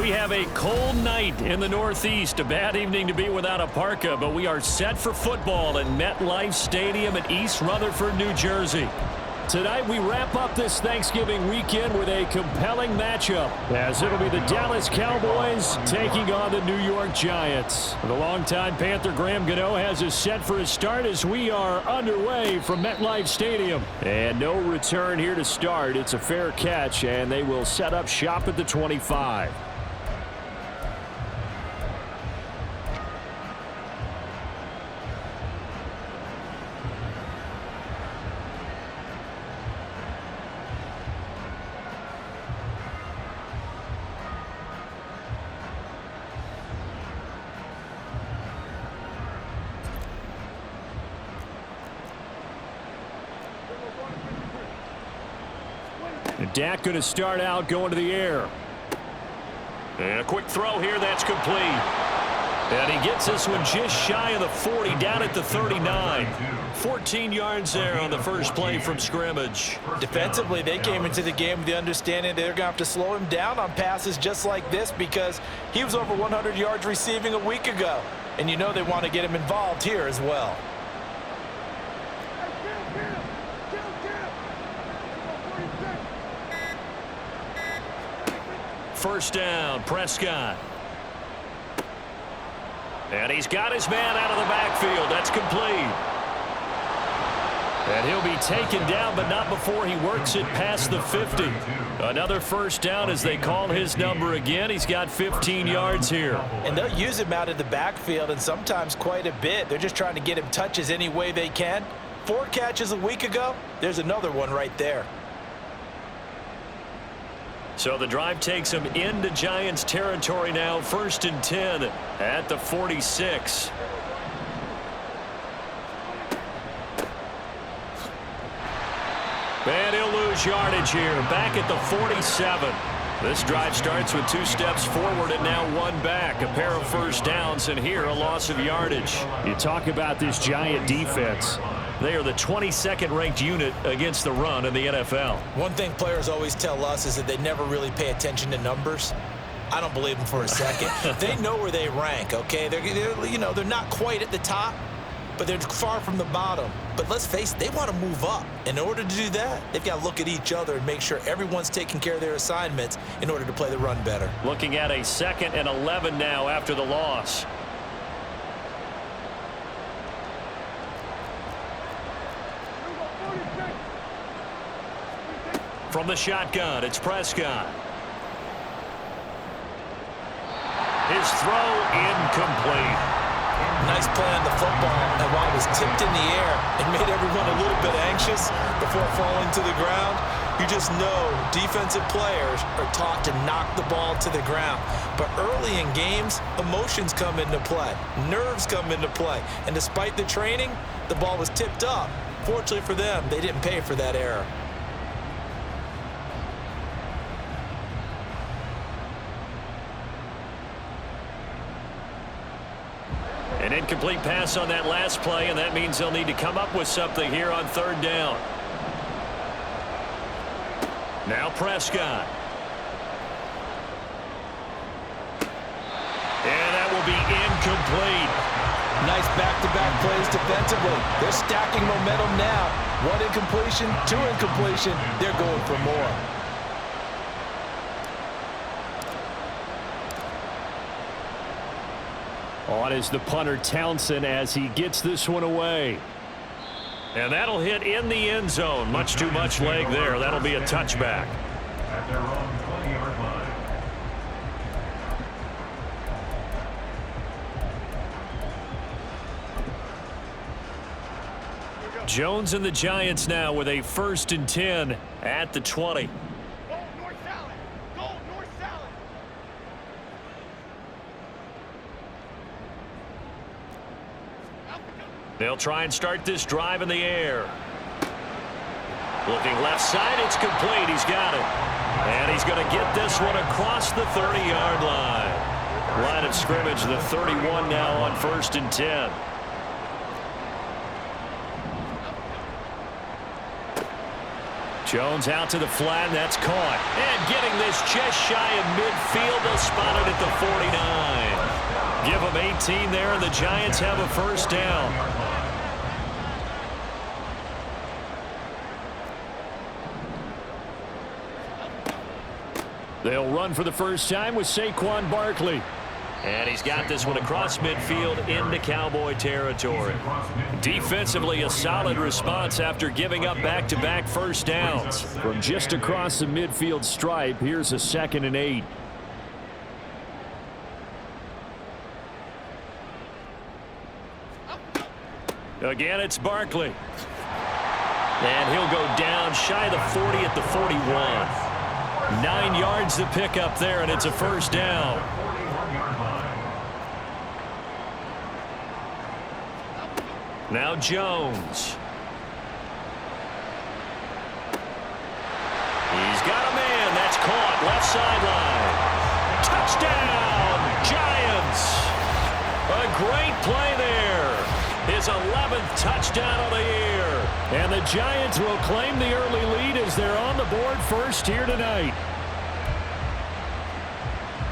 We have a cold night in the Northeast. A bad evening to be without a parka, but we are set for football at MetLife Stadium in East Rutherford, New Jersey. Tonight we wrap up this Thanksgiving weekend with a compelling matchup, as it'll be the Dallas Cowboys taking on the New York Giants. The longtime Panther Graham Gano has us set for his start as we are underway from MetLife Stadium. And no return here to start. It's a fair catch, and they will set up shop at the 25. Dak going to start out going to the air. And a quick throw here, that's complete. And he gets this one just shy of the 40, down at the 39. 14 yards there on the first play from scrimmage. Defensively, they came into the game with the understanding they're going to have to slow him down on passes just like this because he was over 100 yards receiving a week ago. And you know they want to get him involved here as well. First down, Prescott. And he's got his man out of the backfield. That's complete. And he'll be taken down, but not before he works it past the 50. Another first down as they call his number again. He's got 15 yards here. And they'll use him out of the backfield, and sometimes quite a bit. They're just trying to get him touches any way they can. 4 catches a week ago. There's another one right there. So the drive takes him into Giants territory now. 1st and 10 at the 46. And he'll lose yardage here. Back at the 47. This drive starts with 2 steps forward and now 1 back. A pair of first downs, and here a loss of yardage. You talk about this Giant defense. They are the 22nd ranked unit against the run in the NFL. One thing players always tell us is that they never really pay attention to numbers. I don't believe them for a second. They know where they rank, okay? They're not quite at the top, but they're far from the bottom. But let's face it, they want to move up. In order to do that, they've got to look at each other and make sure everyone's taking care of their assignments in order to play the run better. Looking at a 2nd and 11 now after the loss. From the shotgun, it's Prescott. His throw incomplete. Nice play on the football, and while it was tipped in the air, it made everyone a little bit anxious before falling to the ground. You just know defensive players are taught to knock the ball to the ground. But early in games, emotions come into play. Nerves come into play. And despite the training, the ball was tipped up. Fortunately for them, they didn't pay for that error. An incomplete pass on that last play, and that means they'll need to come up with something here on 3rd down. Now Prescott. And that will be incomplete. Nice back-to-back plays defensively. They're stacking momentum now. 1 incompletion, 2 incompletion. They're going for more. On is the punter Townsend as he gets this one away. And that'll hit in the end zone. Much too much leg there. That'll be a touchback. At their own 20-yard line. Jones and the Giants now with a 1st and 10 at the 20. They'll try and start this drive in the air. Looking left side, it's complete. He's got it. And he's going to get this one across the 30-yard line. Line of scrimmage, the 31 now on 1st and 10. Jones out to the flat, and that's caught. And getting this just shy of midfield, they'll spot it at the 49. Give them 18 there, and the Giants have a first down. They'll run for the first time with Saquon Barkley. And he's got this one across midfield into Cowboy territory. Defensively, a solid response after giving up back-to-back first downs. From just across the midfield stripe, here's a 2nd and 8. Again, it's Barkley. And he'll go down shy of the 40 at the 41. 9 yards to pick up there, and it's a first down. Now Jones. He's got a man. That's caught. Left sideline. Touchdown, Giants. A great play there. His 11th touchdown of the year. And the Giants will claim the early lead as they're on the board first here tonight.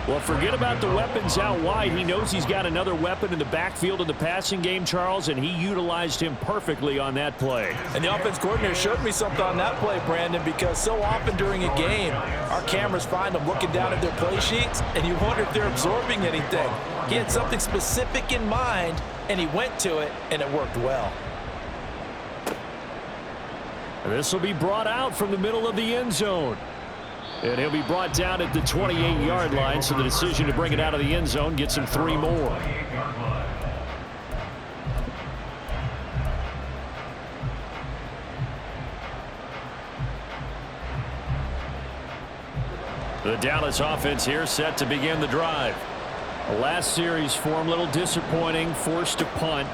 Well, forget about the weapons out wide. He knows he's got another weapon in the backfield in the passing game, Charles, and he utilized him perfectly on that play. And the offense coordinator showed me something on that play, Brandon, because so often during a game, our cameras find them looking down at their play sheets, and you wonder if they're absorbing anything. He had something specific in mind, and he went to it, and it worked well. And this will be brought out from the middle of the end zone. And he'll be brought down at the 28-yard line, so the decision to bring it out of the end zone gets him 3 more. The Dallas offense here set to begin the drive. The last series for him, a little disappointing, forced to punt.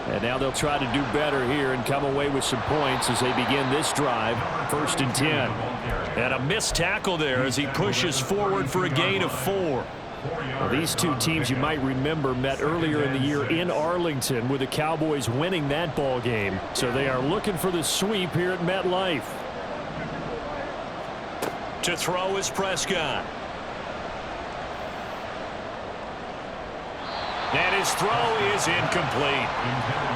And now they'll try to do better here and come away with some points as they begin this drive. 1st and 10. And a missed tackle there as he pushes forward for a gain of 4. Well, these two teams, you might remember, met earlier in the year in Arlington with the Cowboys winning that ball game. So they are looking for the sweep here at MetLife. To throw is Prescott. And his throw is incomplete.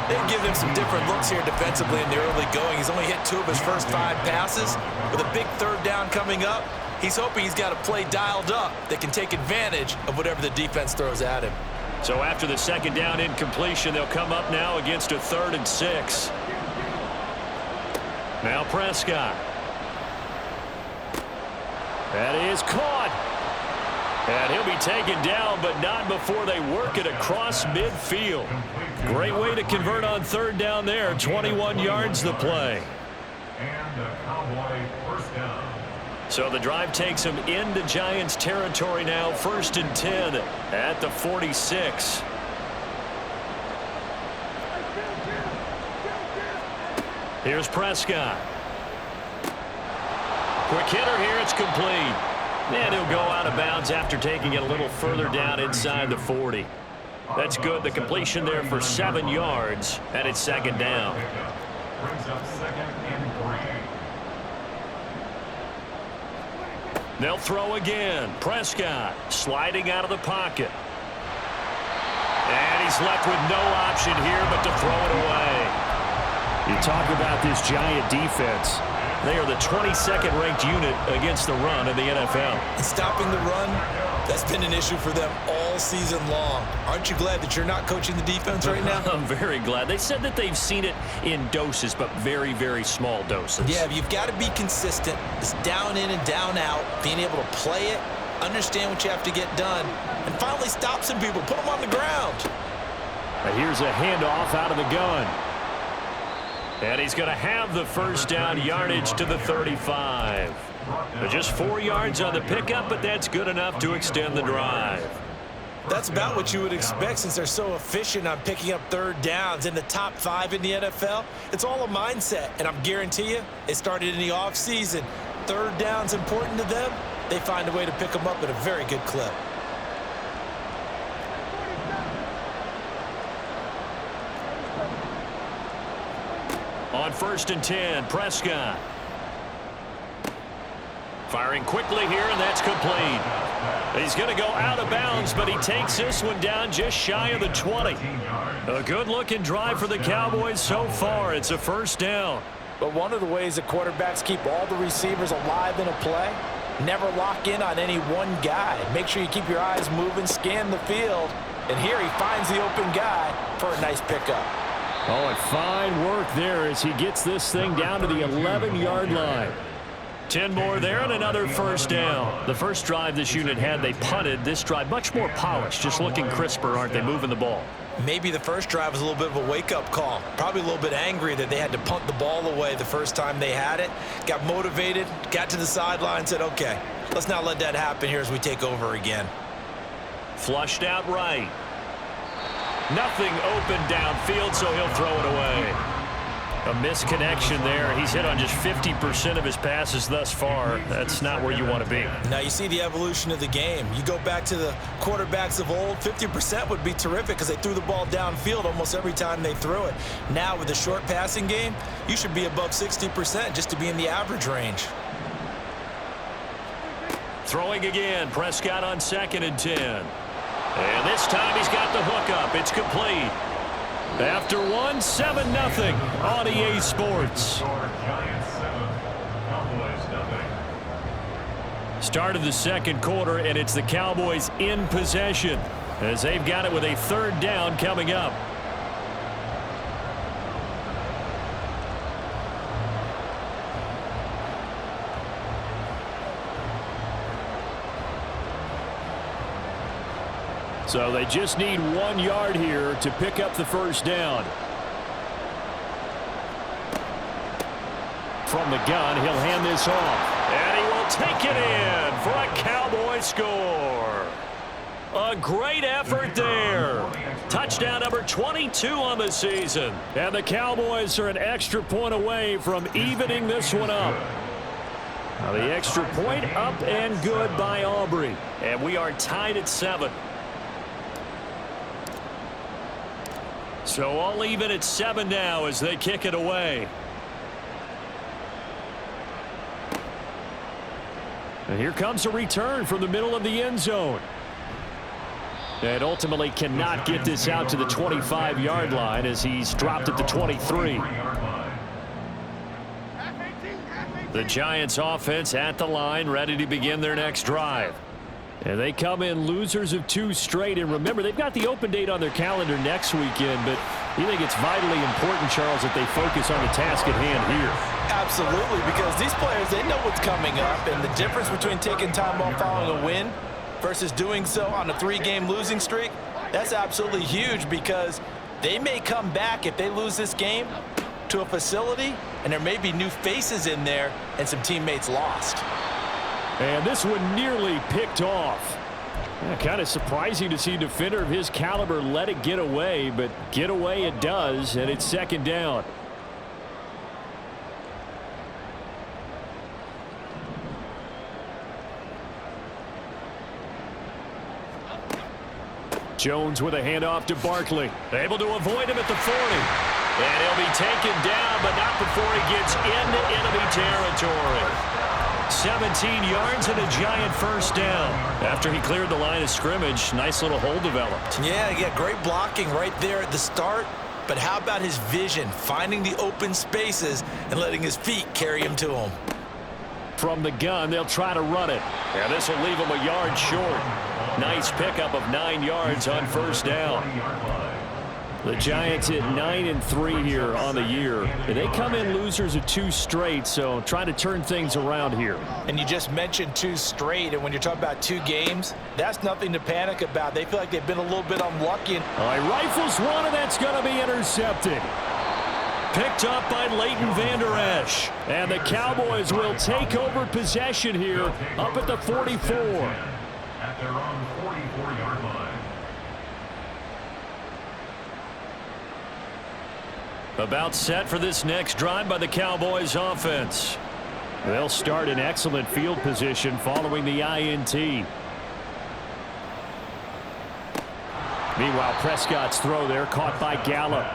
They've given him some different looks here defensively in the early going. He's only hit 2 of his first 5 passes. With a big 3rd down coming up, he's hoping he's got a play dialed up that can take advantage of whatever the defense throws at him. So after the 2nd down incompletion, they'll come up now against a 3rd and 6. Now Prescott. That is caught. And he'll be taken down, but not before they work it across midfield. Great way to convert on 3rd down there. 21 yards the play. And a Cowboy first down. So the drive takes him into Giants territory now. 1st and 10 at the 46. Here's Prescott. Quick hitter here. It's complete. And he'll go out of bounds after taking it a little further down inside the 40. That's good. The completion there for 7 yards, and it's 2nd down. Brings up 2nd and 3. They'll throw again. Prescott sliding out of the pocket. And he's left with no option here but to throw it away. You talk about this Giant defense. They are the 22nd ranked unit against the run in the NFL. And stopping the run, that's been an issue for them all season long. Aren't you glad that you're not coaching the defense right now? I'm very glad. They said that they've seen it in doses, but very, very small doses. Yeah, you've got to be consistent. It's down in and down out, being able to play it, understand what you have to get done, and finally stop some people, put them on the ground. And here's a handoff out of the gun. And he's going to have the first down yardage to the 35. Just 4 yards on the pickup, but that's good enough to extend the drive. That's about what you would expect since they're so efficient on picking up 3rd downs in the top 5 in the NFL. It's all a mindset, and I'm guarantee you, it started in the offseason. 3rd down's important to them. They find a way to pick them up at a very good clip. On 1st and 10, Prescott. Firing quickly here, and that's complete. He's going to go out of bounds, but he takes this one down just shy of the 20. A good-looking drive for the Cowboys so far. It's a first down. But one of the ways that quarterbacks keep all the receivers alive in a play, never lock in on any one guy. Make sure you keep your eyes moving, scan the field, and here he finds the open guy for a nice pickup. Oh, and fine work there as he gets this thing down to the 11-yard line. 10 more there and another first down. The first drive this unit had, they punted. This drive much more polished, just looking crisper, aren't they, moving the ball? Maybe the first drive was a little bit of a wake-up call. Probably a little bit angry that they had to punt the ball away the first time they had it. Got motivated, got to the sideline, said, okay, let's not let that happen here as we take over again. Flushed out right. Nothing open downfield, so he'll throw it away. A misconnection there. He's hit on just 50% of his passes thus far. That's not where you want to be. Now you see the evolution of the game. You go back to the quarterbacks of old, 50% would be terrific because they threw the ball downfield almost every time they threw it. Now with the short passing game, you should be above 60% just to be in the average range. Throwing again. Prescott on 2nd and 10. And this time he's got the hook up. It's complete. After 7-0 on EA Sports. Start of the second quarter, and it's the Cowboys in possession as they've got it with a third down coming up. So they just need 1 yard here to pick up the first down. From the gun, he'll hand this off. And he will take it in for a Cowboy score. A great effort there. Touchdown number 22 on the season. And the Cowboys are an extra point away from evening this one up. Now the extra point up and good by Aubrey. And we are tied at 7. So all even at 7 now as they kick it away. And here comes a return from the middle of the end zone. And ultimately cannot get this out to the 25-yard line as he's dropped at the 23. The Giants offense at the line, ready to begin their next drive. And they come in losers of 2 straight. And remember, they've got the open date on their calendar next weekend. But you think it's vitally important, Charles, that they focus on the task at hand here? Absolutely, because these players, they know what's coming up. And the difference between taking time off following a win versus doing so on a 3-game losing streak, that's absolutely huge because they may come back if they lose this game to a facility, and there may be new faces in there and some teammates lost. And this one nearly picked off. Yeah, kind of surprising to see a defender of his caliber let it get away, but get away it does, and it's 2nd down. Jones with a handoff to Barkley. Able to avoid him at the 40. And he'll be taken down, but not before he gets into enemy territory. 17 yards and a giant first down. After he cleared the line of scrimmage, nice little hole developed. Yeah, great blocking right there at the start. But how about his vision, finding the open spaces and letting his feet carry him to him? From the gun, they'll try to run it. And this will leave him a yard short. Nice pickup of 9 yards on first down. The Giants at 9-3 here on the year. And they come in losers of 2 straight, so trying to turn things around here. And you just mentioned 2 straight, and when you're talking about 2 games, that's nothing to panic about. They feel like they've been a little bit unlucky. All right, rifles one, and that's going to be intercepted. Picked up by Leighton Vander Esch. And the Cowboys will take over possession here up at the 44. At their own 44-yard line. About set for this next drive by the Cowboys offense. They'll start in excellent field position following the INT. Meanwhile, Prescott's throw there caught by Gallup.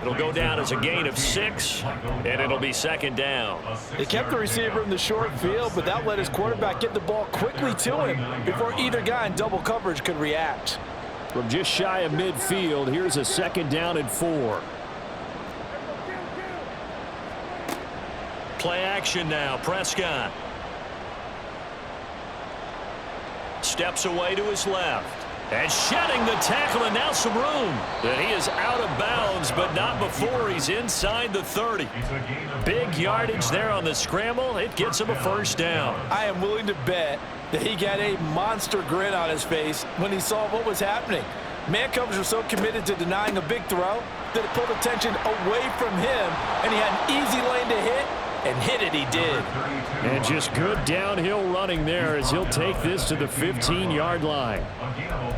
It'll go down as a gain of 6, and it'll be second down. They kept the receiver in the short field, but that let his quarterback get the ball quickly to him before either guy in double coverage could react. From just shy of midfield, here's a second down and 4. Play action now. Prescott steps away to his left. And shedding the tackle, and now some room. And he is out of bounds, but not before he's inside the 30. Big yardage there on the scramble. It gets him a first down. I am willing to bet that he got a monster grin on his face when he saw what was happening. Man coverage was so committed to denying a big throw that it pulled attention away from him, and he had an easy lane to hit, and hit it he did. And just good downhill running there as he'll take this to the 15-yard line.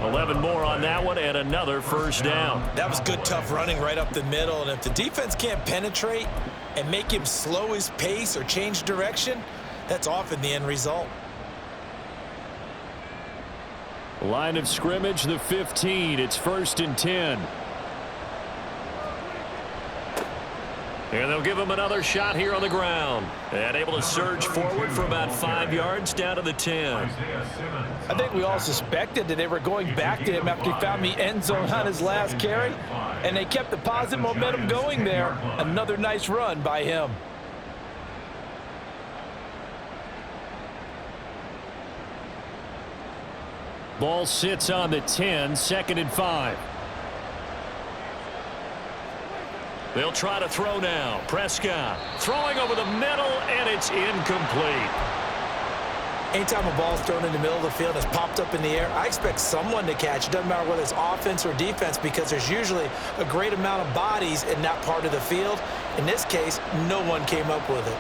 11 more on that one and another first down. That was good, tough running right up the middle, and if the defense can't penetrate and make him slow his pace or change direction, that's often the end result. Line of scrimmage, the 15. It's 1st and 10. And they'll give him another shot here on the ground. And able to surge forward for about 5 yards down to the 10. I think we all suspected that they were going back to him after he found the end zone on his last carry. And they kept the positive momentum going there. Another nice run by him. Ball sits on the 10, 2nd and 5. They'll try to throw now. Prescott throwing over the middle, and it's incomplete. Anytime a ball's thrown in the middle of the field and it's popped up in the air, I expect someone to catch. It doesn't matter whether it's offense or defense, because there's usually a great amount of bodies in that part of the field. In this case, no one came up with it.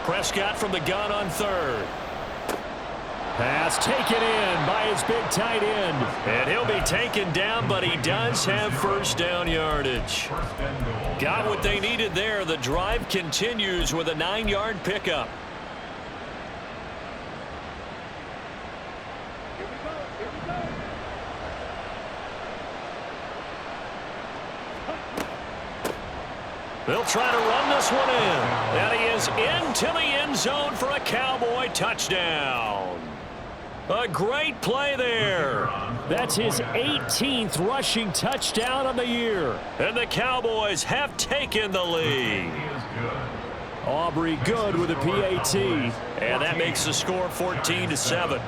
Prescott from the gun on 3rd. Pass taken in by his big tight end. And he'll be taken down, but he does have first down yardage. Got what they needed there. The drive continues with a 9-yard pickup. They'll try to run this one in. And he is into the end zone for a Cowboy touchdown. A great play there. That's his 18th rushing touchdown on the year. And the Cowboys have taken the lead. Aubrey good with a PAT. And that makes the score 14-7.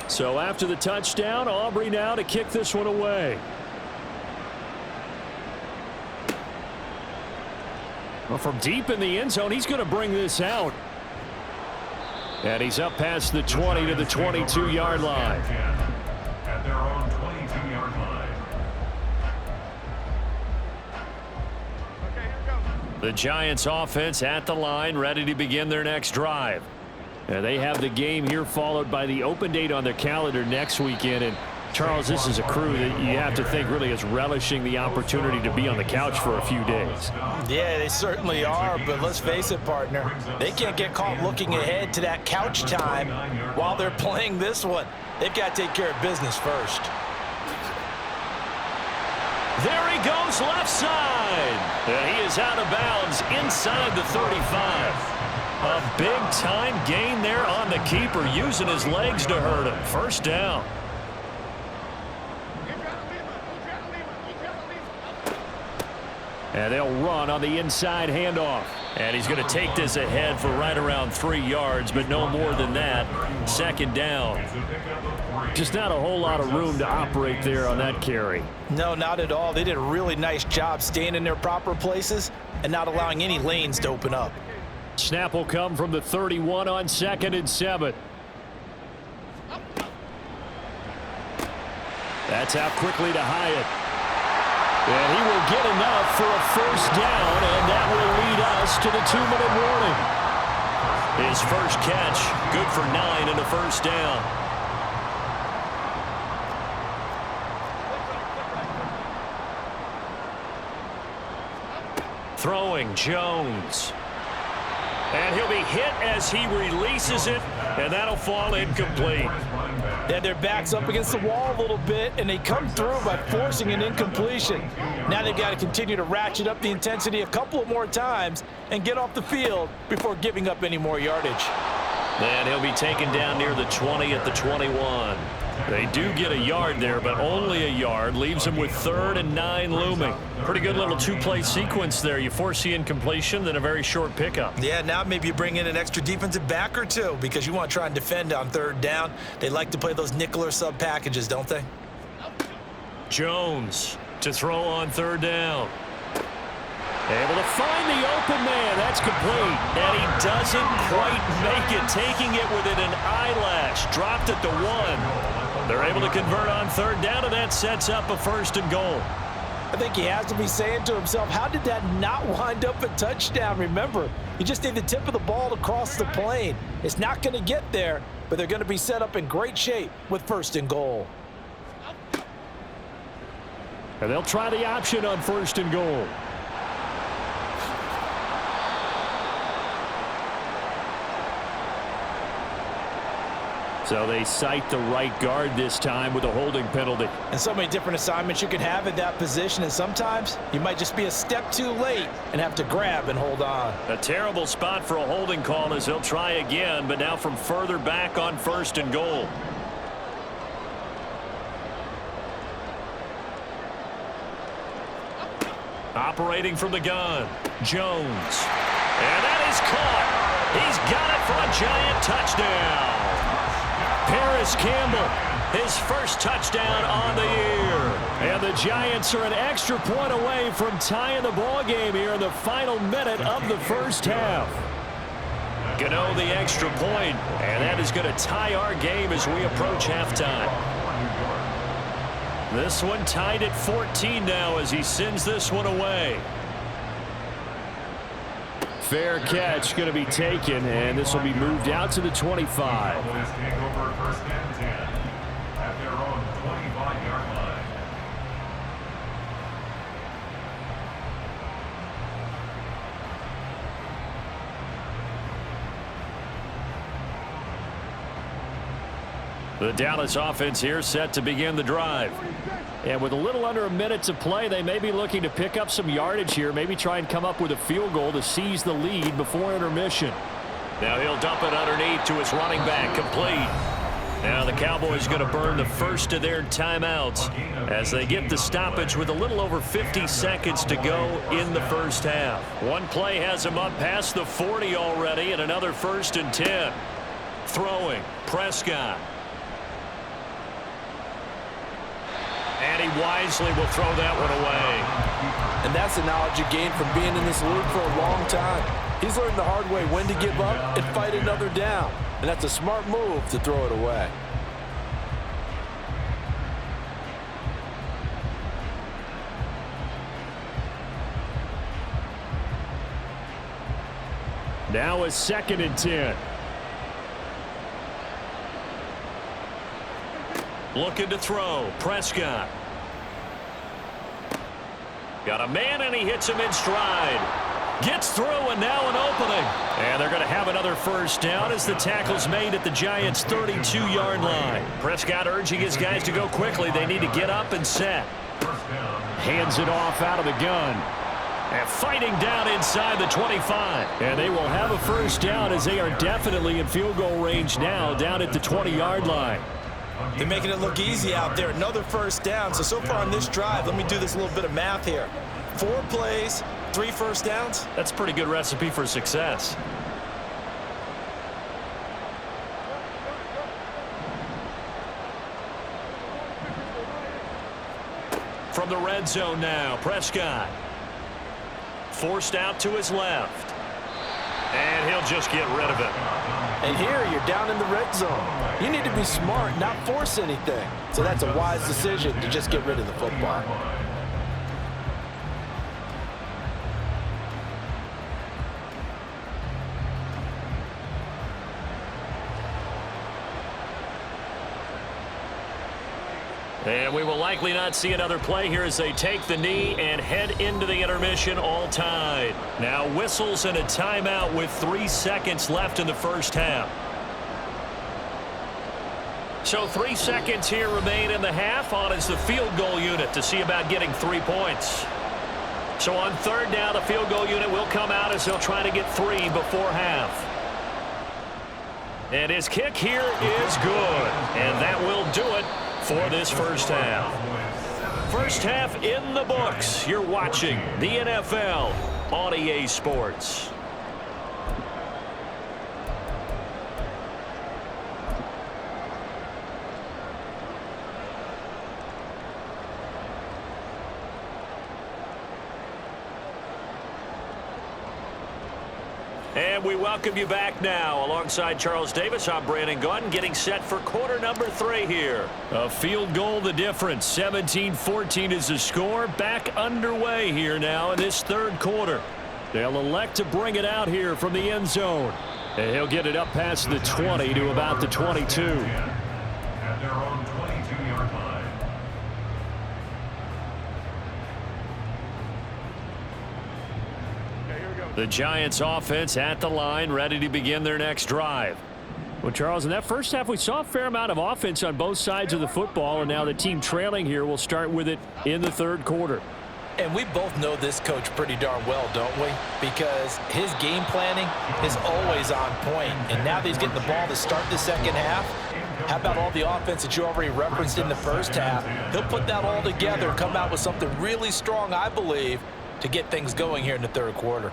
So after the touchdown, Aubrey now to kick this one away. Well, from deep in the end zone, he's going to bring this out. And he's up past the 20 to the 22-yard line. At their own 22-yard line. The Giants offense at the line, ready to begin their next drive. And they have the game here followed by the open date on their calendar next weekend. And Charles, this is a crew that you have to think really is relishing the opportunity to be on the couch for a few days. Yeah, they certainly are, but let's face it, partner. They can't get caught looking ahead to that couch time while they're playing this one. They've got to take care of business first. There he goes left side. And he is out of bounds inside the 35. A big-time gain there on the keeper, using his legs to hurt him. First down. And they'll run on the inside handoff. And he's going to take this ahead for right around 3 yards, but no more than that. Second down. Just not a whole lot of room to operate there on that carry. No, not at all. They did a really nice job staying in their proper places and not allowing any lanes to open up. Snap will come from the 31 on 2nd and 7. That's out quickly to Hyatt. And he will get enough for a first down, and that will lead us to the 2-minute warning. His first catch, good for 9 and a first down. Throwing, Jones. And he'll be hit as he releases it, and that'll fall incomplete. They had their backs up against the wall a little bit, and they come through by forcing an incompletion. Now they've got to continue to ratchet up the intensity a couple of more times and get off the field before giving up any more yardage. And he'll be taken down near the 20 at the 21. They do get a yard there, but only a yard. Leaves them with 3rd and 9 looming. Pretty good little two-play sequence there. You force the incompletion, then a very short pickup. Yeah, now maybe you bring in an extra defensive back or two because you want to try and defend on 3rd down. They like to play those nickel or sub packages, don't they? Jones to throw on 3rd down. Able to find the open man. That's complete. And he doesn't quite make it. Taking it within an eyelash. Dropped at the 1. They're able to convert on 3rd down, and that sets up a 1st and goal. I think he has to be saying to himself, how did that not wind up a touchdown? Remember, you just need the tip of the ball to cross the plane. It's not going to get there, but they're going to be set up in great shape with 1st and goal. And they'll try the option on 1st and goal. So they cite the right guard this time with a holding penalty. And so many different assignments you can have at that position, and sometimes you might just be a step too late and have to grab and hold on. A terrible spot for a holding call as he'll try again, but now from further back on 1st and goal. Operating from the gun, Jones. And that is caught. He's got it for a giant touchdown. Paris Campbell, his first touchdown on the year. And the Giants are an extra point away from tying the ball game here in the final minute of the 1st half. Gano the extra point, and that is going to tie our game as we approach halftime. This one tied at 14 now as he sends this one away. Fair catch going to be taken, and this will be moved out to the 25. Cowboys take over 1st and 10 at their own 25-yard line. The Dallas offense here set to begin the drive. And with a little under a minute to play, they may be looking to pick up some yardage here, maybe try and come up with a field goal to seize the lead before intermission. Now he'll dump it underneath to his running back, complete. Now the Cowboys going to burn the first of their timeouts as they get the stoppage with a little over 50 seconds to go in the 1st half. One play has him up past the 40 already, and another 1st and 10. Throwing, Prescott. And he wisely will throw that one away. And that's the knowledge you gain from being in this league for a long time. He's learned the hard way when to give up and fight another down. And that's a smart move to throw it away. Now a 2nd and 10. Looking to throw. Prescott. Got a man, and he hits him in stride. Gets through, and now an opening. And they're going to have another 1st down as the tackle's made at the Giants' 32-yard line. Prescott urging his guys to go quickly. They need to get up and set. Hands it off out of the gun. And fighting down inside the 25. And they will have a 1st down as they are definitely in field goal range now down at the 20-yard line. They're making it look easy out there. Another 1st down. So far on this drive, let me do this little bit of math here. 4 plays, 3 1st downs. That's a pretty good recipe for success. From the red zone now, Prescott. Forced out to his left. And he'll just get rid of it. And here you're down in the red zone. You need to be smart, not force anything. So that's a wise decision to just get rid of the football. And we will likely not see another play here as they take the knee and head into the intermission all tied. Now whistles and a timeout with 3 seconds left in the 1st half. So 3 seconds here remain in the half. On is the field goal unit to see about getting 3 points. So on third down, the field goal unit will come out as they'll try to get 3 before half. And his kick here is good. And that will do it for this first half. First half in the books. You're watching the NFL on EA Sports. And we welcome you back now. Alongside Charles Davis, I'm Brandon Gunn, getting set for quarter number 3 here. A field goal the difference. 17-14 is the score. Back underway here now in this third quarter. They'll elect to bring it out here from the end zone. And he'll get it up past the 20 to about the 22. At their own 22-yard line. The Giants offense at the line, ready to begin their next drive. Well, Charles, in that first half, we saw a fair amount of offense on both sides of the football, and now the team trailing here will start with it in the third quarter. And we both know this coach pretty darn well, don't we? Because his game planning is always on point. And now that he's getting the ball to start the second half, how about all the offense that you already referenced in the first half? He'll put that all together and come out with something really strong, I believe, to get things going here in the third quarter.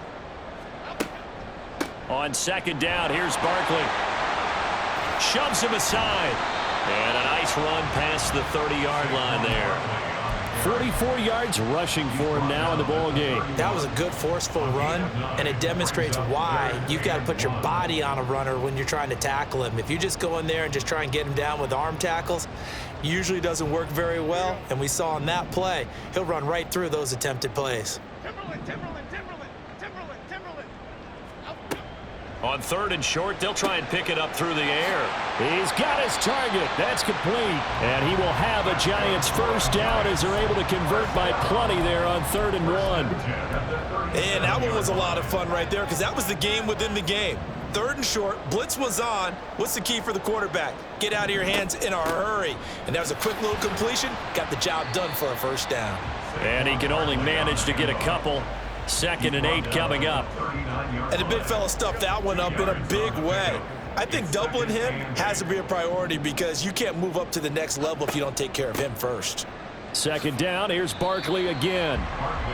On second down, here's Barkley. Shoves him aside. And a nice run past the 30-yard line there. 44 yards rushing for him now in the ball game. That was a good forceful run, and it demonstrates why you've got to put your body on a runner when you're trying to tackle him. If you just go in there and just try and get him down with arm tackles, usually doesn't work very well, and we saw in that play, he'll run right through those attempted plays. On third and short, they'll try and pick it up through the air. He's got his target. That's complete. And he will have a Giants first down as they're able to convert by plenty there on 3rd and 1. And that one was a lot of fun right there because that was the game within the game. 3rd and short, blitz was on. What's the key for the quarterback? Get out of your hands in a hurry. And that was a quick little completion. Got the job done for a first down. And he can only manage to get a couple. 2nd and 8 coming up. And the big fella stuffed that one up in a big way. I think doubling him has to be a priority because you can't move up to the next level if you don't take care of him first. 2nd down, here's Barkley again.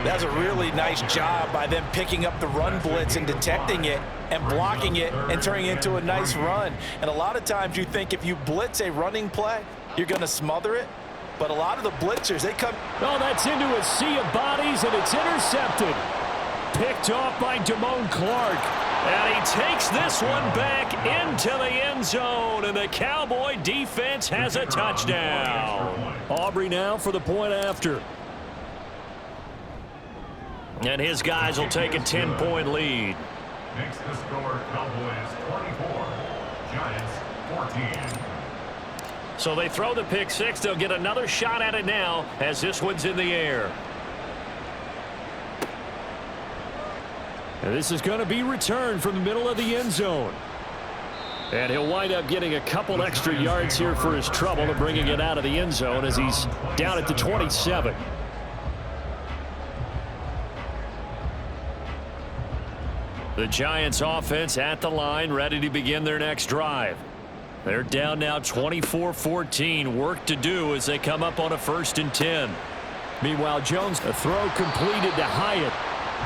That's a really nice job by them picking up the run blitz and detecting it and blocking it and turning it into a nice run. And a lot of times you think if you blitz a running play, you're going to smother it. But a lot of the blitzers, they come. Oh, that's into a sea of bodies, and it's intercepted. Picked off by Damone Clark. And he takes this one back into the end zone. And the Cowboy defense has a touchdown. Aubrey now for the point after. And his guys will take a 10-point lead. Makes the score Cowboys 24, Giants 14. So they throw the pick six. They'll get another shot at it now as this one's in the air. And this is going to be returned from the middle of the end zone. And he'll wind up getting a couple extra yards here for his trouble and bringing it out of the end zone as he's down at the 27. The Giants offense at the line, ready to begin their next drive. They're down now 24-14. Work to do as they come up on a 1st and 10. Meanwhile, Jones, a throw completed to Hyatt.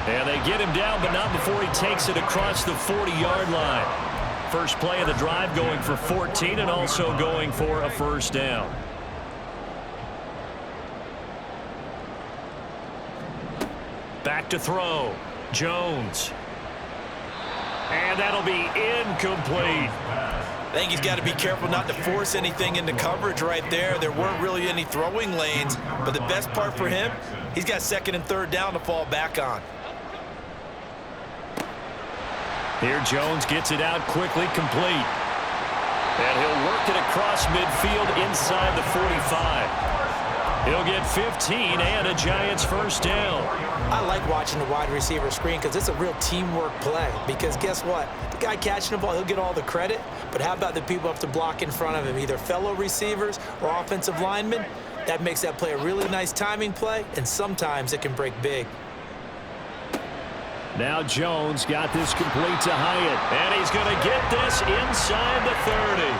And they get him down, but not before he takes it across the 40-yard line. First play of the drive going for 14 and also going for a first down. Back to throw. Jones. And that'll be incomplete. I think he's got to be careful not to force anything into coverage right there. There weren't really any throwing lanes, but the best part for him, he's got 2nd and 3rd down to fall back on. Here Jones gets it out quickly, complete. And he'll work it across midfield inside the 45. He'll get 15 and a Giants first down. I like watching the wide receiver screen because it's a real teamwork play. Because guess what? The guy catching the ball, he'll get all the credit. But how about the people up to block in front of him, either fellow receivers or offensive linemen? That makes that play a really nice timing play, and sometimes it can break big. Now Jones got this complete to Hyatt, and he's going to get this inside the 30.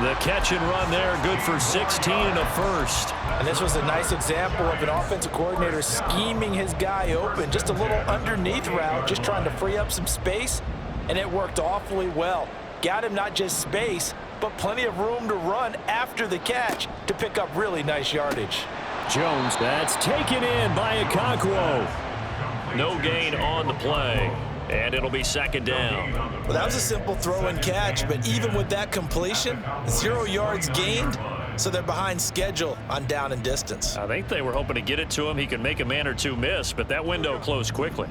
The catch and run there, good for 16 and a first. And this was a nice example of an offensive coordinator scheming his guy open. Just a little underneath route, just trying to free up some space, and it worked awfully well. Got him not just space, but plenty of room to run after the catch to pick up really nice yardage. Jones, that's taken in by Okonkwo. No gain on the play, and it'll be second down. Well, that was a simple throw and catch, but even with that completion, 0 yards gained, so they're behind schedule on down and distance. I think they were hoping to get it to him. He could make a man or two miss, but that window closed quickly.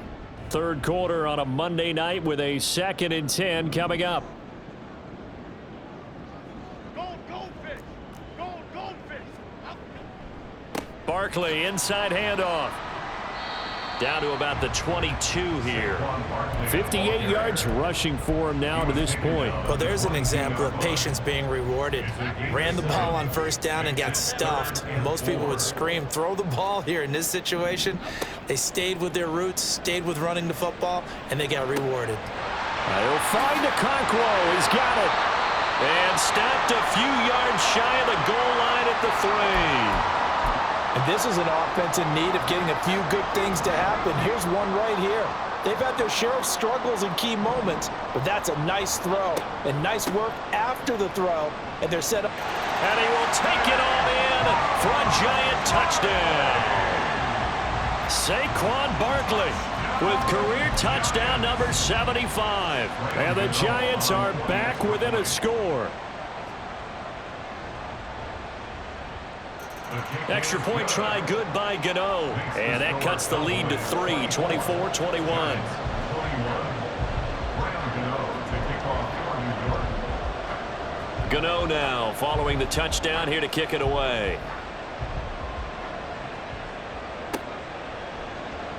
Third quarter on a Monday night with a 2nd and 10 coming up. Barkley, inside handoff. Down to about the 22 here. 58 yards rushing for him now to this point. Well, there's an example of patience being rewarded. Ran the ball on first down and got stuffed. Most people would scream, throw the ball here. In this situation, they stayed with their roots, stayed with running the football, and they got rewarded. He'll find Okonkwo. He's got it. And stopped a few yards shy of the goal line at the 3. And this is an offense in need of getting a few good things to happen. Here's one right here. They've had their share of struggles in key moments, but that's a nice throw and nice work after the throw, and they're set up. And he will take it all in for a Giant touchdown. Saquon Barkley with career touchdown number 75. And the Giants are back within a score. Extra point try good by Gano. And that cuts the lead to 3, 24-21. Gano now following the touchdown here to kick it away.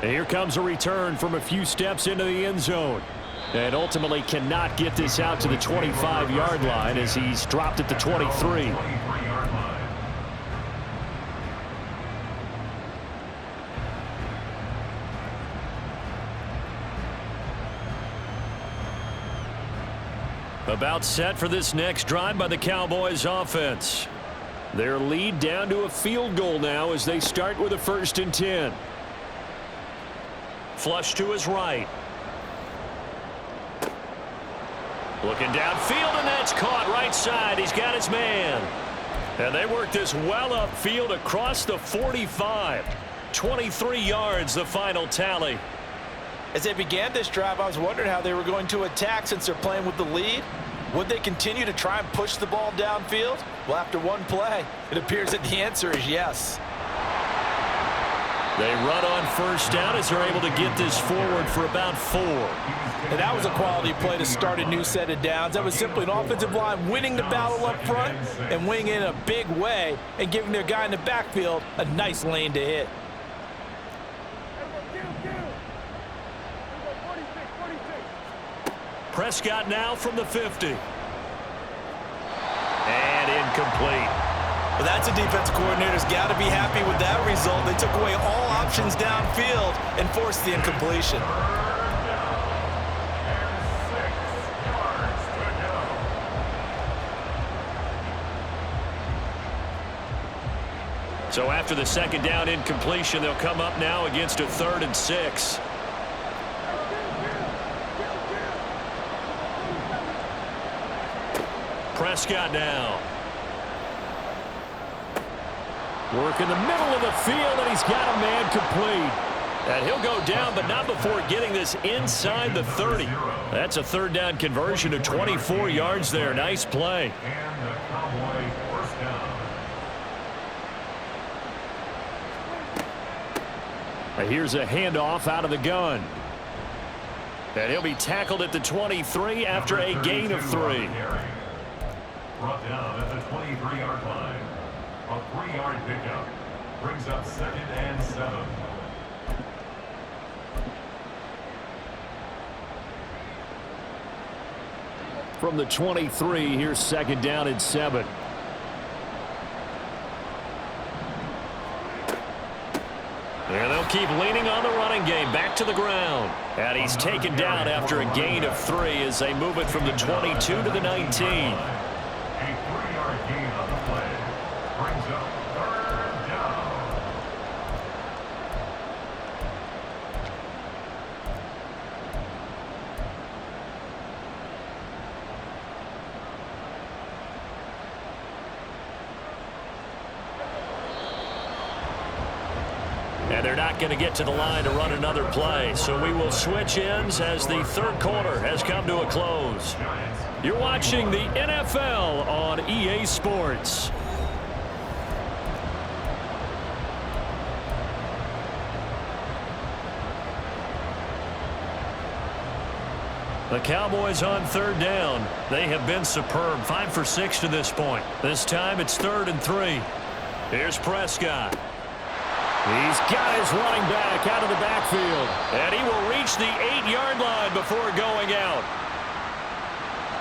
And here comes a return from a few steps into the end zone. And ultimately cannot get this out to the 25-yard line as he's dropped at the 23. About set for this next drive by the Cowboys offense. Their lead down to a field goal now as they start with a 1st and 10. Flush to his right. Looking downfield, and that's caught right side. He's got his man. And they work this well upfield across the 45. 23 yards, the final tally. As they began this drive, I was wondering how they were going to attack since they're playing with the lead. Would they continue to try and push the ball downfield? Well, after one play, it appears that the answer is yes. They run on first down as they're able to get this forward for about 4. And that was a quality play to start a new set of downs. That was simply an offensive line winning the battle up front and winning in a big way and giving their guy in the backfield a nice lane to hit. Prescott now from the 50. And incomplete. Well, that's a defense coordinator's got to be happy with that result. They took away all options downfield and forced the incompletion. So after the 2nd down incompletion, they'll come up now against a 3rd and 6. Prescott now. Work in the middle of the field, and he's got a man complete. And he'll go down, but not before getting this inside the 30. That's a 3rd down conversion of 24 yards there. Nice play. And the Cowboys first down. And here's a handoff out of the gun. And he'll be tackled at the 23 after a gain of 3. Brought down at the 23-yard line. A 3-yard pickup. Brings up 2nd and 7. From the 23, here's 2nd down and 7. And they'll keep leaning on the running game. Back to the ground. And he's taken down after a gain of 3 as they move it from the 22 to the 19. A 3-yard gain on the play. Brings up 3rd down. And they're not going to get to the line to run another play. So we will switch ends as the 3rd quarter has come to a close. You're watching the NFL on EA Sports. The Cowboys on 3rd down. They have been superb. 5 for 6 to this point. This time it's 3rd and 3. Here's Prescott. He's got his running back out of the backfield. And he will reach the 8-yard line before going out.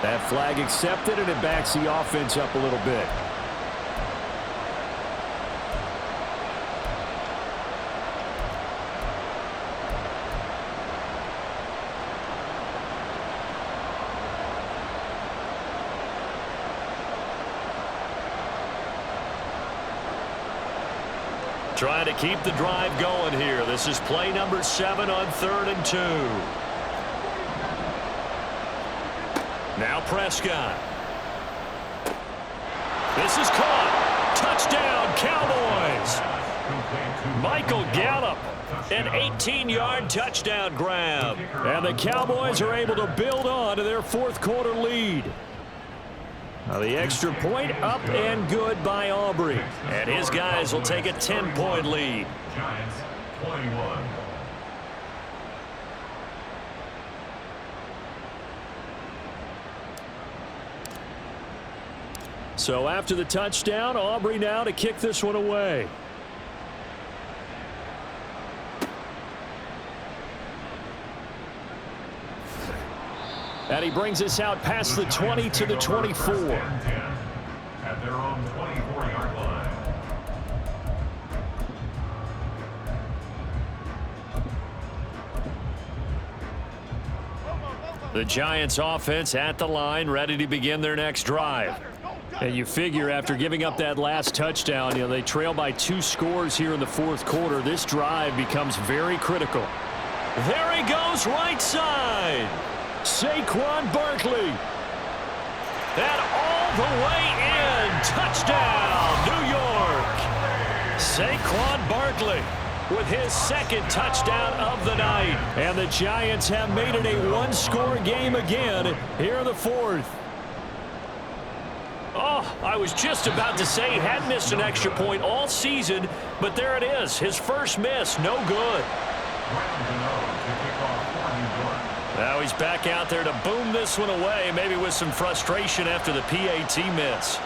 That flag accepted, and it backs the offense up a little bit. Trying to keep the drive going here. This is play number 7 on 3rd and 2. Now Prescott. This is caught. Touchdown, Cowboys. Michael Gallup, an 18-yard touchdown grab. And the Cowboys are able to build on to their 4th quarter lead. Now the extra point up and good by Aubrey. And his guys will take a 10-point lead. Giants 21. So after the touchdown, Aubrey now to kick this one away. And he brings us out past the 20 to the 24. At their own 24-yard line. The Giants offense at the line, ready to begin their next drive. And you figure after giving up that last touchdown, they trail by 2 scores here in the 4th quarter. This drive becomes very critical. There he goes, right side. Saquon Barkley. And all the way in. Touchdown, New York. Saquon Barkley with his 2nd touchdown of the night. And the Giants have made it a 1-score game again here in the 4th. Oh, I was just about to say he hadn't missed an extra point all season, but there it is. His first miss, no good. Now he's back out there to boom this one away, maybe with some frustration after the PAT miss.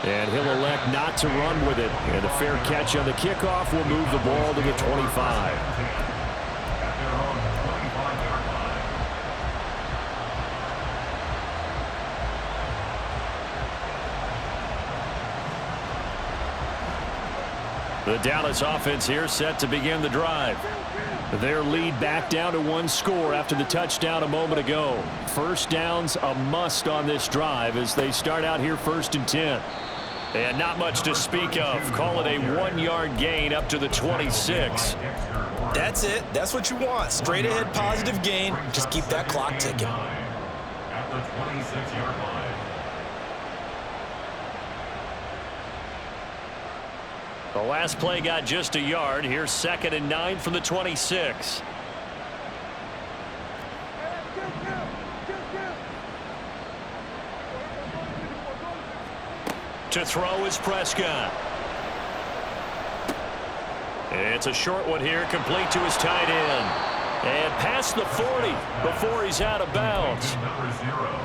And he'll elect not to run with it. And a fair catch on the kickoff will move the ball to the 25. The Dallas offense here set to begin the drive. Their lead back down to 1 score after the touchdown a moment ago. First down's a must on this drive as they start out here 1st and 10. And not much to speak of. Call it a 1-yard gain up to the 26. That's it. That's what you want. Straight ahead positive gain. Just keep that clock ticking. At the 26-yard line. The last play got just a yard. Here's 2nd and 9 from the 26. To throw is Prescott. It's a short one here, complete to his tight end. And past the 40 before he's out of bounds.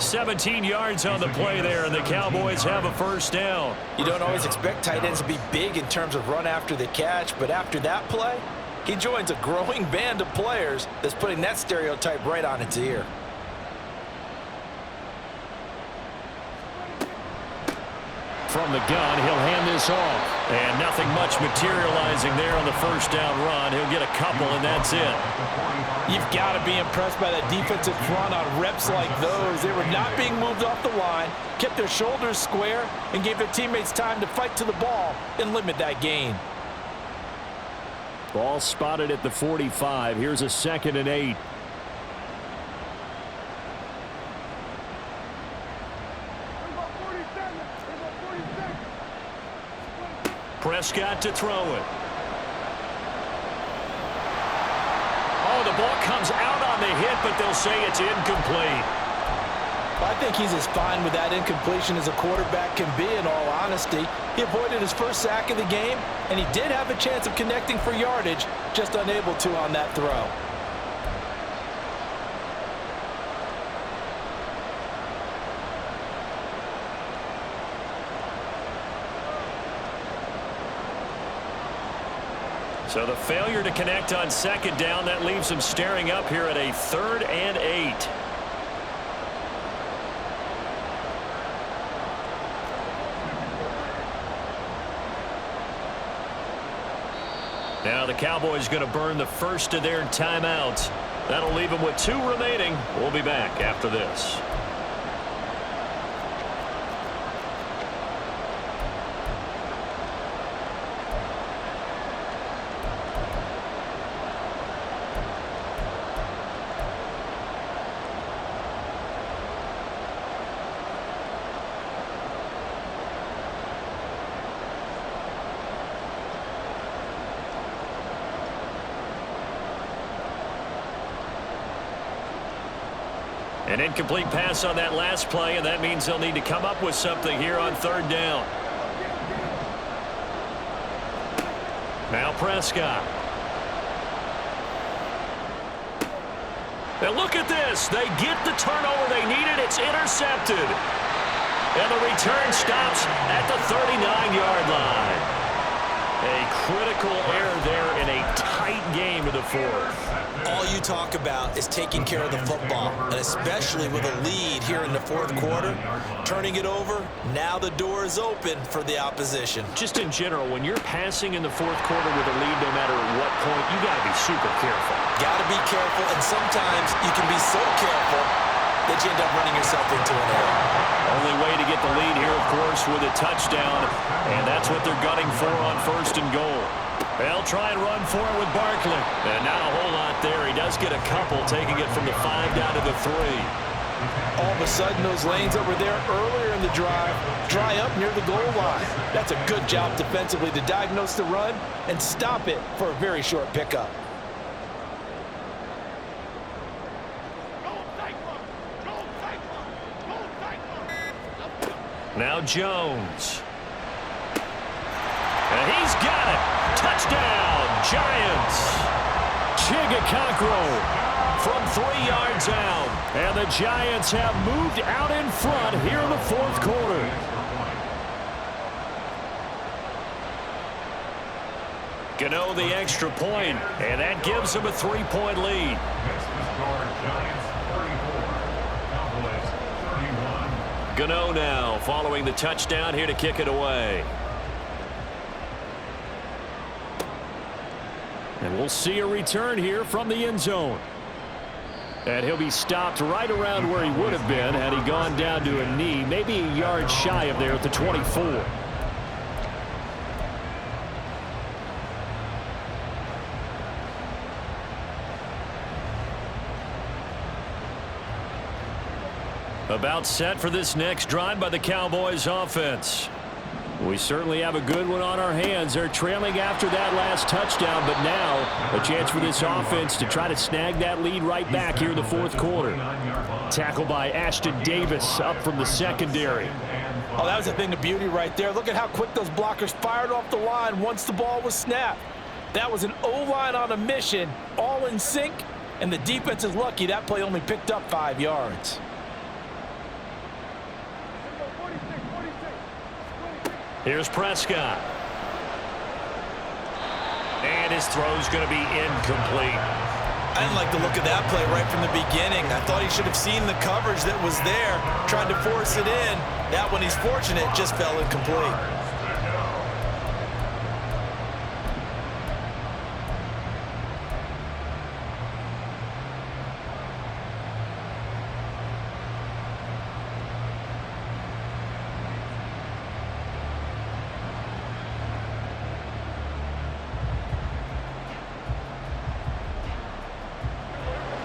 17 yards on the play there, and the Cowboys have a first down. You don't always expect tight ends to be big in terms of run after the catch, but after that play, he joins a growing band of players that's putting that stereotype right on its ear. From the gun, he'll hand this off. And nothing much materializing there on the first down run. He'll get a couple, and that's it. You've got to be impressed by that defensive front on reps like those. They were not being moved off the line, kept their shoulders square, and gave their teammates time to fight to the ball and limit that gain. Ball spotted at the 45. Here's a 2nd and 8. Prescott to throw it. Oh, the ball comes out on the hit, but they'll say it's incomplete. I think he's as fine with that incompletion as a quarterback can be, in all honesty. He avoided his first sack of the game, and he did have a chance of connecting for yardage, just unable to on that throw. So the failure to connect on 2nd down, that leaves him staring up here at a 3rd and 8. Now the Cowboys going to burn the first of their timeouts. That'll leave them with 2 remaining. We'll be back after this. An incomplete pass on that last play, and that means they'll need to come up with something here on 3rd down. Now Prescott. And look at this. They get the turnover they needed. It's intercepted. And the return stops at the 39-yard line. A critical error there in a tight game of the 4th. All you talk about is taking care of the football, and especially with a lead here in the 4th quarter, turning it over, now the door is open for the opposition. Just in general, when you're passing in the 4th quarter with a lead, no matter at what point, you got to be super careful. Got to be careful, and sometimes you can be so careful that you end up running yourself into an error. Only way to get the lead here, of course, with a touchdown, and that's what they're gunning for on 1st and goal. They'll try and run for it with Barkley. And not a whole lot there. He does get a couple, taking it from the 5 down to the 3. All of a sudden, those lanes that were there earlier in the drive dry up near the goal line. That's a good job defensively to diagnose the run and stop it for a very short pickup. Now Jones. And he's got it. Touchdown, Giants. Chigakakro from 3 yards out. And the Giants have moved out in front here in the 4th quarter. Gano the extra point, and that gives them a 3-point lead. Gano now following the touchdown here to kick it away. And we'll see a return here from the end zone. And he'll be stopped right around where he would have been had he gone down to a knee, maybe a yard shy of there at the 24. About set for this next drive by the Cowboys offense. We certainly have a good one on our hands. They're trailing after that last touchdown, but now a chance for this offense to try to snag that lead right back here in the 4th quarter. Tackle by Ashton Davis up from the secondary. Oh, that was a thing of beauty right there. Look at how quick those blockers fired off the line once the ball was snapped. That was an O-line on a mission, all in sync, And the defense is lucky that play only picked up 5 yards. Here's Prescott. And his throw's going to be incomplete. I didn't like the look of that play right from the beginning. I thought he should have seen the coverage that was there, tried to force it in. That one, he's fortunate, just fell incomplete.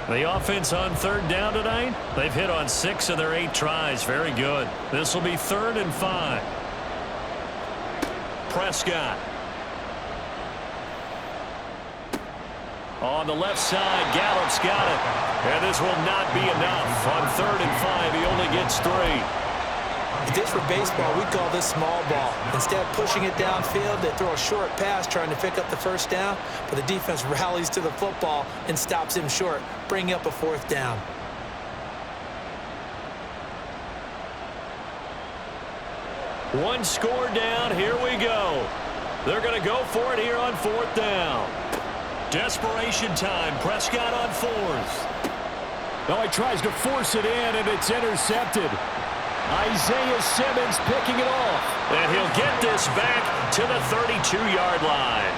The offense on third down tonight, they've hit on 6 of their 8 tries. Very good. This will be 3rd and 5. Prescott. On the left side, Gallup's got it. And this will not be enough. On 3rd and 5, he only gets 3. If this were baseball, we'd call this small ball. Instead of pushing it downfield, they throw a short pass trying to pick up the first down, but the defense rallies to the football and stops him short, bringing up a 4th down. One score down. Here we go. They're going to go for it here on 4th down. Desperation time. Prescott on 4th. Oh, he tries to force it in, and it's intercepted. Isaiah Simmons picking it off. And he'll get this back to the 32-yard line.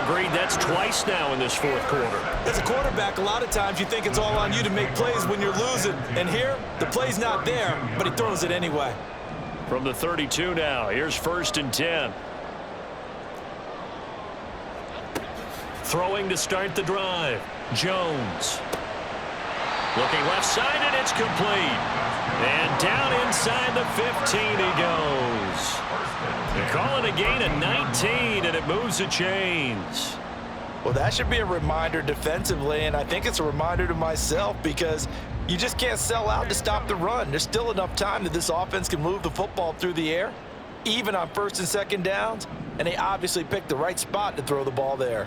Agreed, that's twice now in this 4th quarter. As a quarterback, a lot of times you think it's all on you to make plays when you're losing. And here, the play's not there, but he throws it anyway. From the 32 now, here's 1st and 10. Throwing to start the drive. Jones. Looking left side, and it's complete. And down inside the 15 he goes. They call it a gain of 19, and it moves the chains. Well, that should be a reminder defensively, and I think it's a reminder to myself because you just can't sell out to stop the run. There's still enough time that this offense can move the football through the air, even on 1st and 2nd downs, and they obviously picked the right spot to throw the ball there.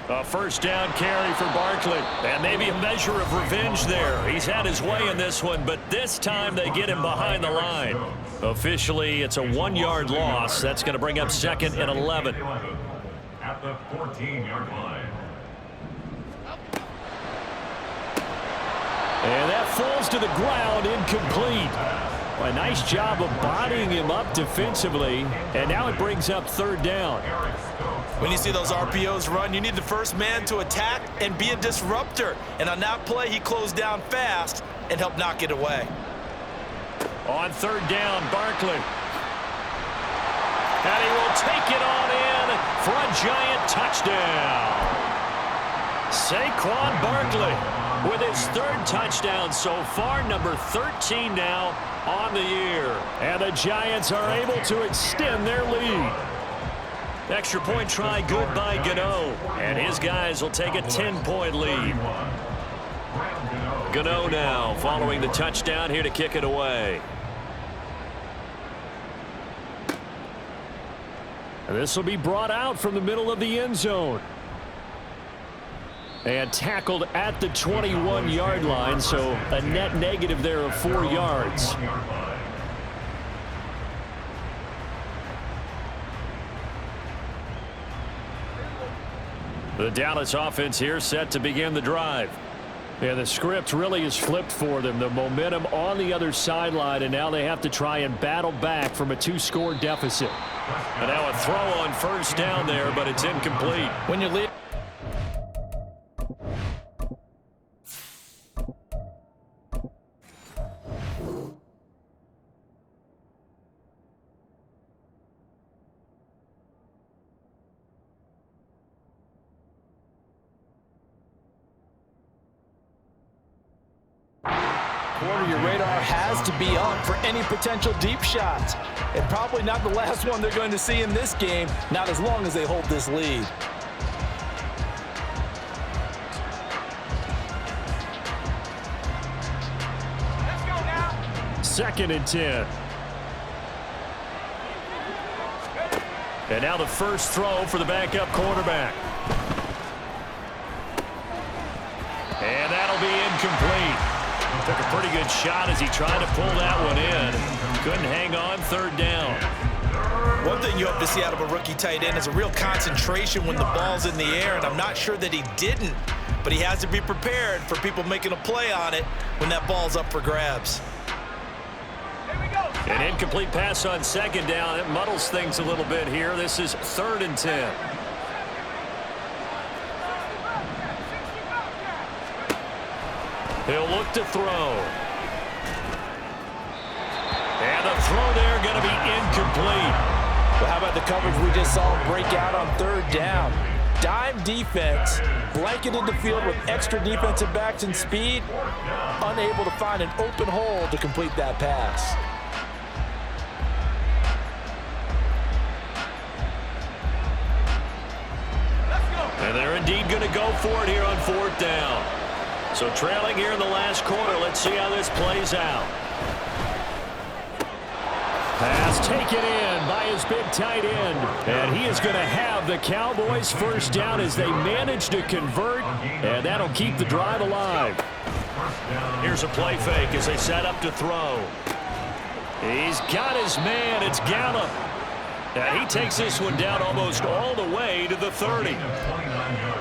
A 1st down carry for Barkley. And maybe a measure of revenge there. He's had his way in this one, but this time they get him behind the line. Officially, it's a 1-yard loss. That's going to bring up 2nd and 11. At the 14-yard line. And that falls to the ground, incomplete. A nice job of bodying him up defensively. And now it brings up 3rd down. When you see those RPOs run, you need the first man to attack and be a disruptor. And on that play, he closed down fast and helped knock it away. On 3rd down, Barkley. And he will take it on in for a giant touchdown. Saquon Barkley with his 3rd touchdown so far, number 13 now on the year. And the Giants are able to extend their lead. Extra point try good by Gano. And his guys will take a 10-point lead. Gano now following the touchdown here to kick it away. And this will be brought out from the middle of the end zone. And tackled at the 21-yard line, so a net negative there of 4 yards. The Dallas offense here set to begin the drive. And the script really is flipped for them. The momentum on the other sideline, and now they have to try and battle back from a 2-score deficit. And now a throw on 1st down there, but it's incomplete. When you lead. Your radar has to be up for any potential deep shots. And probably not the last one they're going to see in this game, not as long as they hold this lead. Let's go now. 2nd and 10. And now the first throw for the backup quarterback. And that'll be incomplete. Took a pretty good shot as he tried to pull that one in. Couldn't hang on, third down. One thing you have to see out of a rookie tight end is a real concentration when the ball's in the air, and I'm not sure that he didn't, but he has to be prepared for people making a play on it when that ball's up for grabs. An incomplete pass on second down. It muddles things a little bit here. This is 3rd and 10. He'll look to throw. And the throw there going to be incomplete. Well, how about the coverage we just saw break out on 3rd down? Dime defense, blanketed the field with extra defensive backs and speed, unable to find an open hole to complete that pass. And they're indeed going to go for it here on 4th down. So trailing here in the last quarter. Let's see how this plays out. Pass taken in by his big tight end. And he is going to have the Cowboys first down as they manage to convert. And that'll keep the drive alive. Here's a play fake as they set up to throw. He's got his man. It's Gallup. And he takes this one down almost all the way to the 30.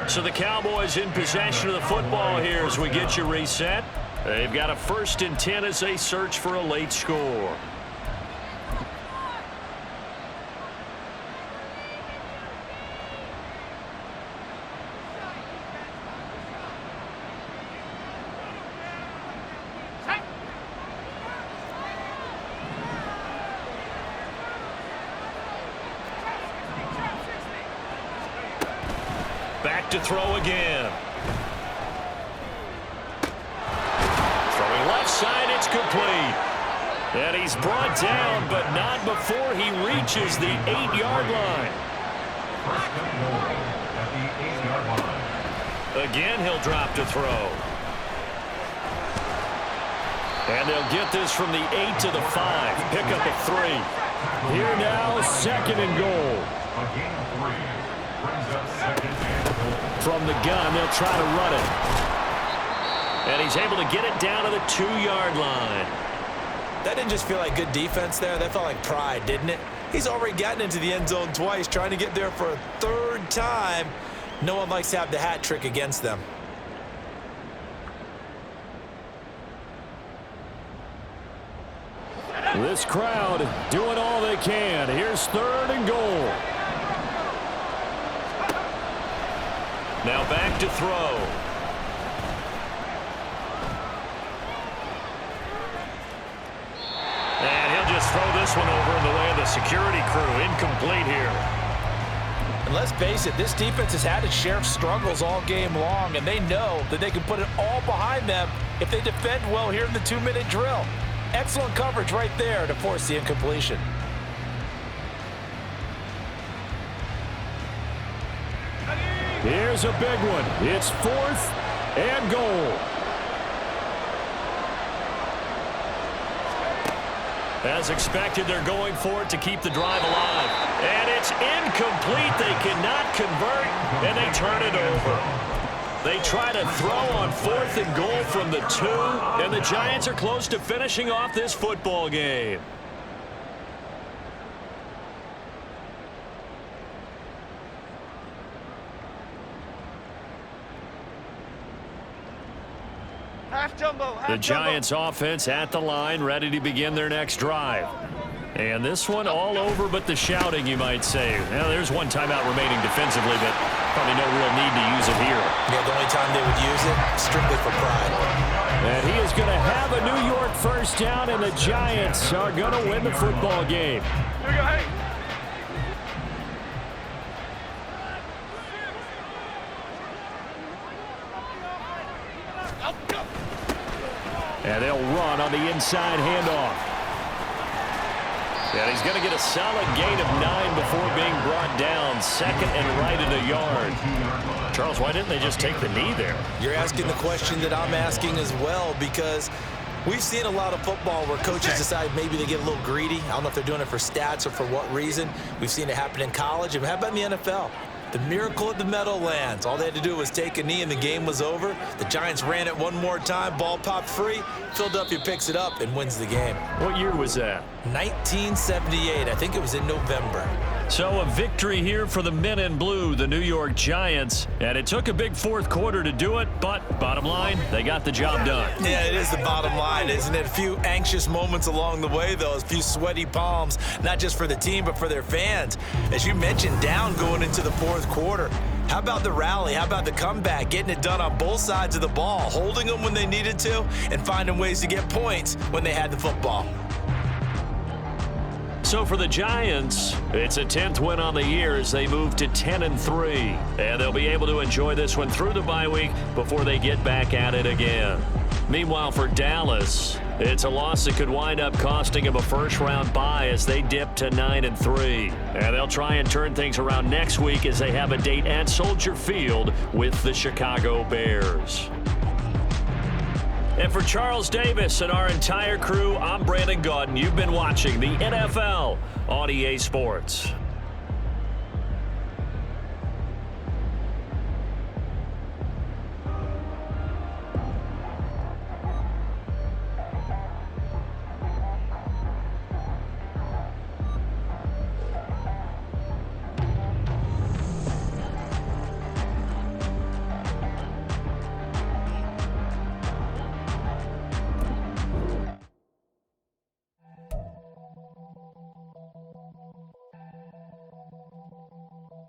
So the Cowboys in possession of the football here as we get you reset. They've got a 1st and 10 as they search for a late score. Back to throw again. Throwing left side, it's complete. And he's brought down, but not before he reaches the 8-yard line. Again, he'll drop to throw. And they'll get this from the 8 to the 5. Pick up a 3. Here now, 2nd and goal. From the gun, they'll try to run it. And he's able to get it down to the 2-yard line. That didn't just feel like good defense there. That felt like pride, didn't it? He's already gotten into the end zone twice, trying to get there for a 3rd time. No one likes to have the hat trick against them. This crowd doing all they can. Here's 3rd and goal. Now back to throw. And he'll just throw this one over in the way of the security crew. Incomplete here. And let's face it, this defense has had its share of struggles all game long, and they know that they can put it all behind them if they defend well here in the 2-minute drill. Excellent coverage right there to force the incompletion. Here's a big one. It's 4th and goal. As expected, they're going for it to keep the drive alive. And it's incomplete. They cannot convert, and they turn it over. They try to throw on 4th and goal from the 2, and the Giants are close to finishing off this football game. The Giants offense at the line, ready to begin their next drive. And this one all over but the shouting, you might say. Now, there's one timeout remaining defensively, but probably no real need to use it here. Yeah, the only time they would use it, strictly for pride. And he is going to have a New York first down, and the Giants are going to win the football game. Here we go, hey. And they'll run on the inside handoff. And he's going to get a solid gain of 9 before being brought down. 2nd and right at a yard. Charles, why didn't they just take the knee there? You're asking the question that I'm asking as well, because we've seen a lot of football where coaches decide maybe they get a little greedy. I don't know if they're doing it for stats or for what reason. We've seen it happen in college. And how about in the NFL? The miracle at the Meadowlands. All they had to do was take a knee and the game was over. The Giants ran it one more time. Ball popped free. Philadelphia picks it up and wins the game. What year was that? 1978. I think it was in November. So a victory here for the men in blue, the New York Giants. And it took a big fourth quarter to do it, but bottom line, they got the job done. Yeah, it is the bottom line, isn't it? A few anxious moments along the way, though. A few sweaty palms, not just for the team, but for their fans. As you mentioned, down going into the fourth quarter. How about the rally? How about the comeback? Getting it done on both sides of the ball, holding them when they needed to, and finding ways to get points when they had the football. So for the Giants, it's a 10th win on the year as they move to 10-3. And they'll be able to enjoy this one through the bye week before they get back at it again. Meanwhile, for Dallas, it's a loss that could wind up costing them a first-round bye as they dip to 9-3. And they'll try and turn things around next week as they have a date at Soldier Field with the Chicago Bears. And for Charles Davis and our entire crew, I'm Brandon Gaudin. You've been watching the NFL on EA Sports.